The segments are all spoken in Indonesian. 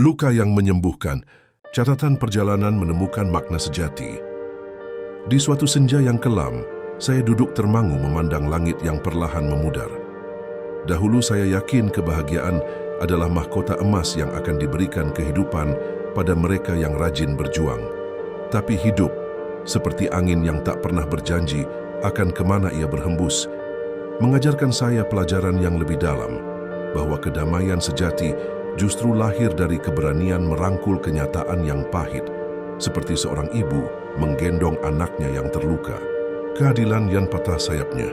Luka yang menyembuhkan, catatan perjalanan menemukan makna sejati. Di suatu senja yang kelam, saya duduk termangu memandang langit yang perlahan memudar. Dahulu saya yakin kebahagiaan adalah mahkota emas yang akan diberikan kehidupan pada mereka yang rajin berjuang. Tapi hidup, seperti angin yang tak pernah berjanji akan kemana ia berhembus, mengajarkan saya pelajaran yang lebih dalam, bahwa kedamaian sejati justru lahir dari keberanian merangkul kenyataan yang pahit, seperti seorang ibu menggendong anaknya yang terluka. Keadilan yang patah sayapnya.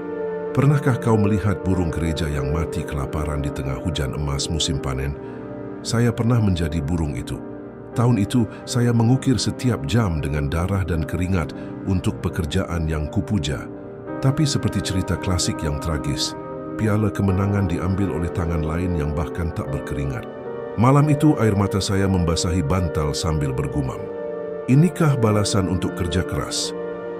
Pernahkah kau melihat burung gereja yang mati kelaparan di tengah hujan emas musim panen? Saya pernah menjadi burung itu. Tahun itu, saya mengukir setiap jam dengan darah dan keringat untuk pekerjaan yang kupuja. Tapi seperti cerita klasik yang tragis, piala kemenangan diambil oleh tangan lain yang bahkan tak berkeringat. Malam itu air mata saya membasahi bantal sambil bergumam. Inikah balasan untuk kerja keras?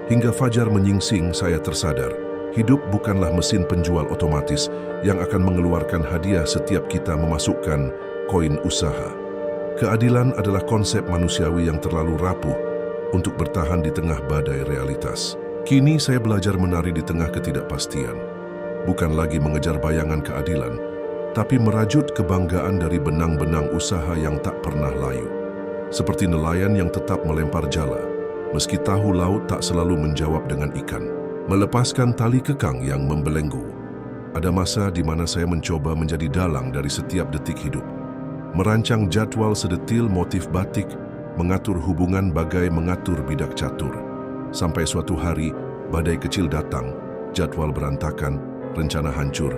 Hingga fajar menyingsing saya tersadar, hidup bukanlah mesin penjual otomatis yang akan mengeluarkan hadiah setiap kita memasukkan koin usaha. Keadilan adalah konsep manusiawi yang terlalu rapuh untuk bertahan di tengah badai realitas. Kini saya belajar menari di tengah ketidakpastian. Bukan lagi mengejar bayangan keadilan, tapi merajut kebanggaan dari benang-benang usaha yang tak pernah layu. Seperti nelayan yang tetap melempar jala, meski tahu laut tak selalu menjawab dengan ikan. Melepaskan tali kekang yang membelenggu. Ada masa di mana saya mencoba menjadi dalang dari setiap detik hidup. Merancang jadwal sedetil motif batik, mengatur hubungan bagai mengatur bidak catur. Sampai suatu hari, badai kecil datang, jadwal berantakan, rencana hancur,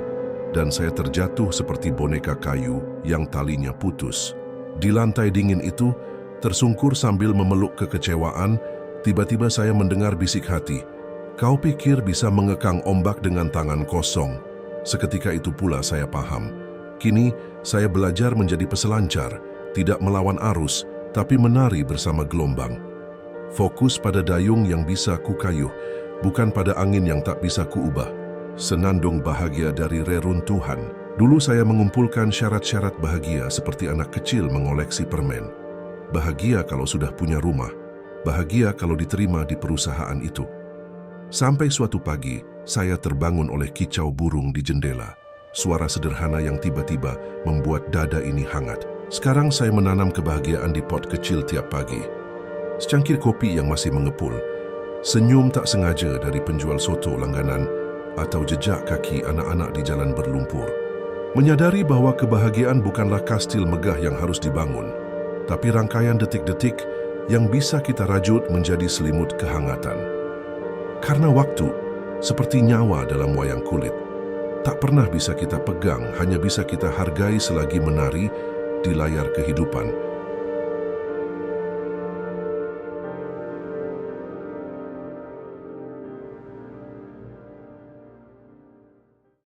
dan saya terjatuh seperti boneka kayu yang talinya putus. Di lantai dingin itu, tersungkur sambil memeluk kekecewaan, tiba-tiba saya mendengar bisik hati, "Kau pikir bisa mengekang ombak dengan tangan kosong?" Seketika itu pula saya paham. Kini, saya belajar menjadi peselancar, tidak melawan arus, tapi menari bersama gelombang. Fokus pada dayung yang bisa kukayuh, bukan pada angin yang tak bisa kuubah. Senandung bahagia dari reruntuhan. Dulu saya mengumpulkan syarat-syarat bahagia seperti anak kecil mengoleksi permen. Bahagia kalau sudah punya rumah, bahagia kalau diterima di perusahaan itu. Sampai suatu pagi, saya terbangun oleh kicau burung di jendela. Suara sederhana yang tiba-tiba membuat dada ini hangat. Sekarang saya menanam kebahagiaan di pot kecil tiap pagi. Secangkir kopi yang masih mengepul, senyum tak sengaja dari penjual soto langganan, atau jejak kaki anak-anak di jalan berlumpur. Menyadari bahwa kebahagiaan bukanlah kastil megah yang harus dibangun, tapi rangkaian detik-detik yang bisa kita rajut menjadi selimut kehangatan. Karena waktu, seperti nyawa dalam wayang kulit, tak pernah bisa kita pegang, hanya bisa kita hargai selagi menari di layar kehidupan.